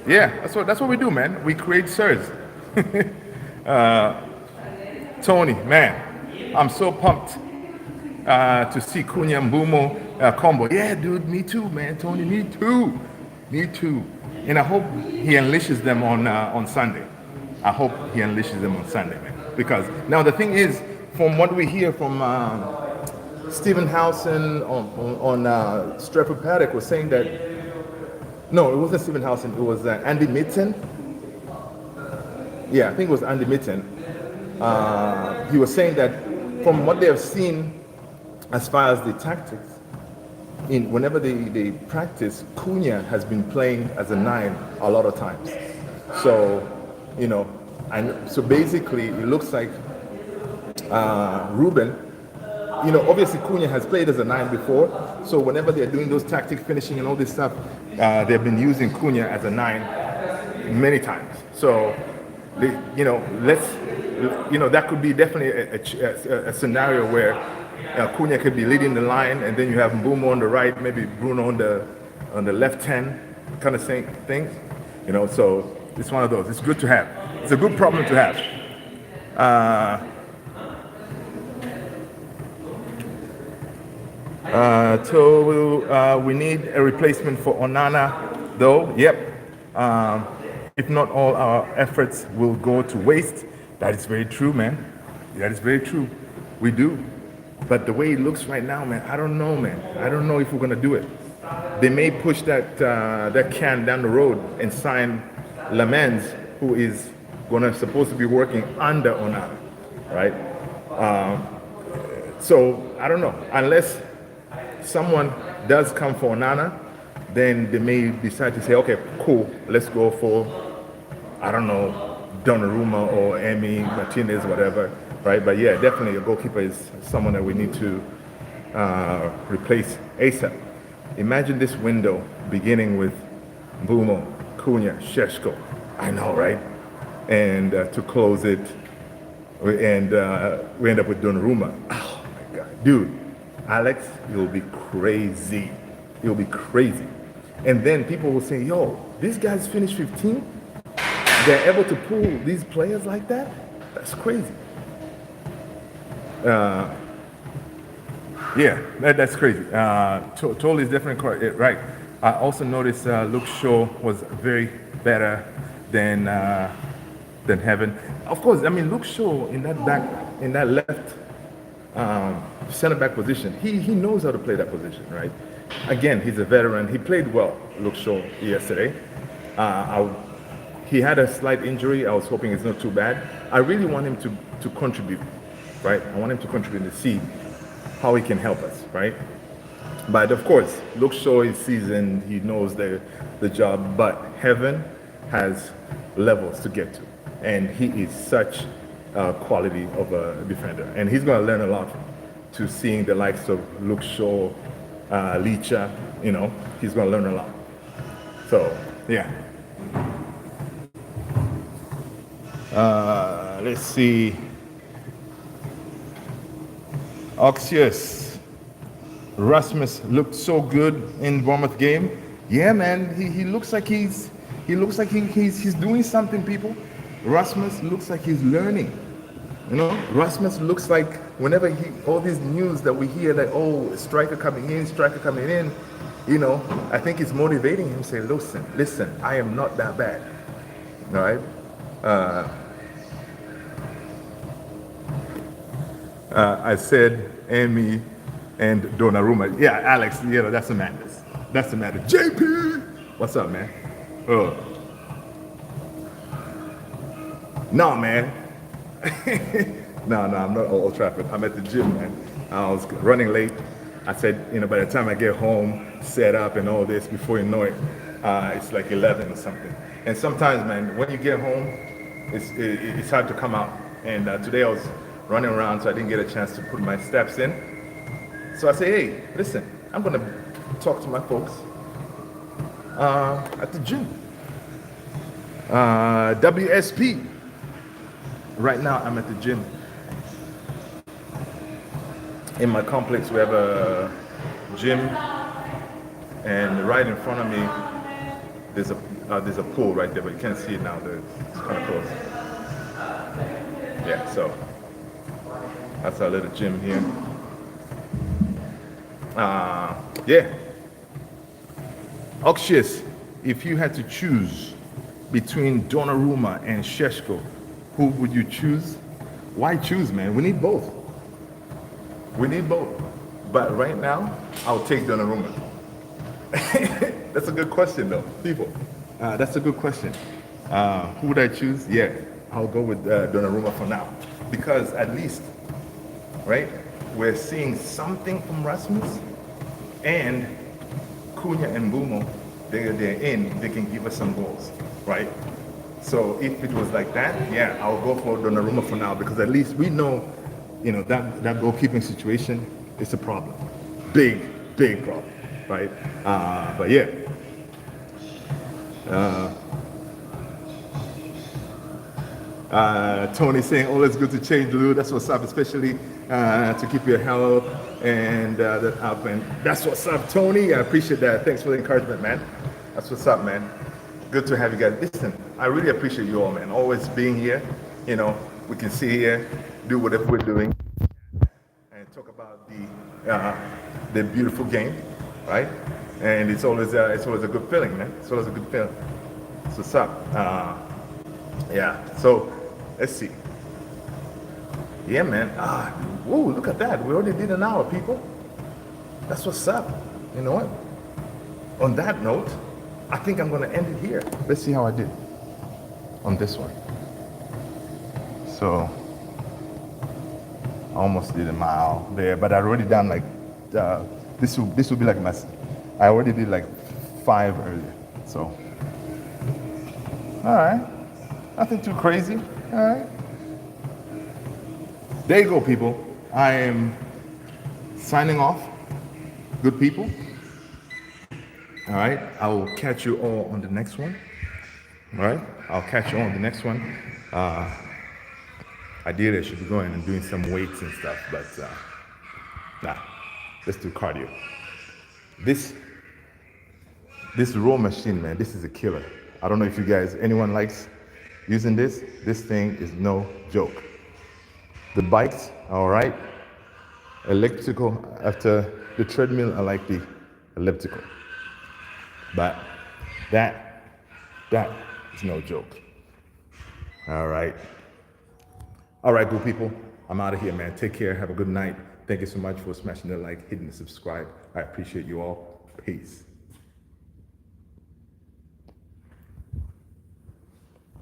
Yeah, that's what we do, man. We create sirs. Tony, man, I'm so pumped to see Cunha Mbeumo combo. Yeah, dude, me too, man. Tony, me too. And I hope he unleashes them on Sunday. I hope he unleashes them on Sunday, man. Because now the thing is, from what we hear from Stephen Howson on Stratford Paddock was saying that, no, it wasn't Stephen Howson, it was Andy Mitten. Yeah, I think it was Andy Mitten. He was saying that from what they have seen as far as the tactics, whenever they practice, Cunha has been playing as a 9 a lot of times. So, and so basically it looks like Ruben, obviously Cunha has played as a 9 before, so whenever they're doing those tactic finishing and all this stuff, they've been using Cunha as a 9 many times. So, that could be definitely a scenario where Cunha could be leading the line, and then you have Mbeumo on the right, maybe Bruno on the left hand, kind of thing. So it's one of those. It's good to have. It's a good problem to have. Uh, we need a replacement for Onana, though. Yep. If not, all our efforts will go to waste. That is very true, man. That is very true. We do. But the way it looks right now, man, I don't know, man. I don't know if we're gonna do it. They may push that that can down the road and sign Lamens, who is supposed to be working under Onana, right? So I don't know. Unless someone does come for Onana, then they may decide to say, okay, cool, let's go for, I don't know, Donnarumma or Emi Martinez, whatever, right? But yeah, definitely a goalkeeper is someone that we need to replace ASAP. Imagine this window beginning with Mbeumo, Cunha, Shesho. I know, right? And to close it, we end up with Donnarumma. Oh my God, dude, Alex, you'll be crazy. You'll be crazy. And then people will say, yo, these guys finished 15? They're able to pull these players like that? That's crazy. Yeah, that's crazy. Totally is definitely correct. Right. I also noticed Luke Shaw was very better than Heaven. Of course, I mean Luke Shaw in that left center back position. He knows how to play that position, right? Again, he's a veteran. He played well, Luke Shaw, yesterday. He had a slight injury. I was hoping it's not too bad. I really want him to contribute, right? I want him to contribute and see how he can help us, right? But of course, Luke Shaw is seasoned. He knows the job. But Heaven has levels to get to, and he is such a quality of a defender, and he's going to learn a lot to seeing the likes of Luke Shaw, Licha. You know, he's going to learn a lot. So yeah. Let's see. Oxius. Rasmus looked so good in Bournemouth game. Yeah, man, he looks like he's doing something, people. Rasmus looks like he's learning. You know, Rasmus looks like whenever all these news that we hear that, oh, striker coming in, you know, I think it's motivating him to say, listen, I am not that bad. All right? I said Emi and Donnarumma. Yeah, Alex, you know, that's the madness. That's the madness. JP! What's up, man? No, man. No, I'm not at Old Trafford. I'm at the gym, man. I was running late. I said, you know, by the time I get home, set up and all this, before you know it, it's like 11 or something. And sometimes, man, when you get home, it's hard to come out. And today I was running around, so I didn't get a chance to put my steps in. So I say, hey, listen, I'm going to talk to my folks at the gym. WSP. Right now, I'm at the gym. In my complex, we have a gym, and right in front of me, there's a pool right there, but you can't see it now. It's kind of close. Yeah, so that's our little gym here. Yeah. Oxius, if you had to choose between Donnarumma and Shesho, who would you choose? Why choose, man? We need both. We need both. But right now, I'll take Donnarumma. That's a good question, though, people. That's a good question. Who would I choose? Yeah, I'll go with Donnarumma for now. Because at least, right, we're seeing something from Rasmus, and Cunha and Mbeumo, they're in, they can give us some goals, right? So if it was like that, yeah, I'll go for Donnarumma for now, because at least we know, you know, that goalkeeping situation is a problem. Big problem, right? But yeah. Tony saying, always good to change, Lou. That's what's up, especially to keep your health and that up. And that's what's up, Tony. I appreciate that. Thanks for the encouragement, man. That's what's up, man. Good to have you guys. Listen, I really appreciate you all, man. Always being here, you know, We can sit here, do whatever we're doing, and talk about the beautiful game, right? And it's always a good feeling, man. It's always a good feeling. So what's up? Yeah. So let's see. Yeah, man. Whoa, look at that. We already did an hour, people. That's what's up. You know what? On that note, I think I'm gonna end it here. Let's see how I did on this one. So I almost did a mile there, but I already done like this will be like my. I already did like 5 earlier. So all right, nothing too crazy. All right, there you go, people. I am signing off. Good people. All right, I will catch you all on the next one. All right, I'll catch you on the next one. Ideally, I should be going and doing some weights and stuff, but nah, let's do cardio. This row machine, man, this is a killer. I don't know if you guys, anyone likes using this. This thing is no joke. The bikes are all right. Elliptical, after the treadmill, I like the elliptical. But that is no joke. All right. All right, good people. I'm out of here, man. Take care. Have a good night. Thank you so much for smashing the like, hitting the subscribe. I appreciate you all. Peace.